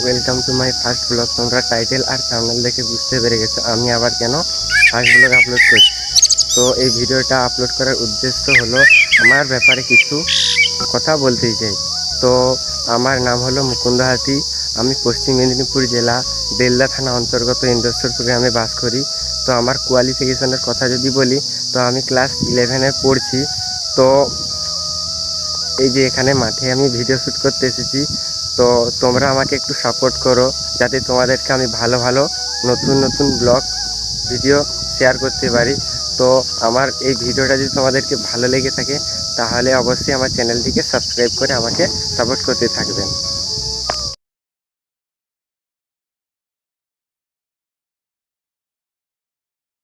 Welcome to my first blog. তোমরা title আর thumbnail দেখে বুঝতে পেরে গেছো আমি আবার কেন ফার্স্ট ব্লগ আপলোড করছি। তো এই ভিডিওটা আপলোড করার উদ্দেশ্য হলো আমার ব্যাপারে কিছু কথা বলতে চাই। তো আমার নাম হলো মুকুন্দ হাতি। আমি পশ্চিম মেদিনীপুর জেলা বেলদা থানা অন্তর্গত ইন্দ্রশ্বরপুর গ্রামে বাস করি। তো আমার কোয়ালিফিকেশনের কথা যদি বলি, তো আমি ক্লাস 11-এ পড়ছি। তো এই যে এখানে মাঠে আমি ভিডিও শ্যুট করতে এসেছি। তো তোমরা আমাকে একটু সাপোর্ট করো, যাতে তোমাদেরকে আমি ভালো ভালো নতুন নতুন ব্লগ ভিডিও শেয়ার করতে পারি। তো আমার এই ভিডিওটা যদি তোমাদেরকে ভালো লেগে থাকে, তাহলে অবশ্যই আমার চ্যানেলটিকে সাবস্ক্রাইব করে আমাকে সাপোর্ট করতে থাকবেন।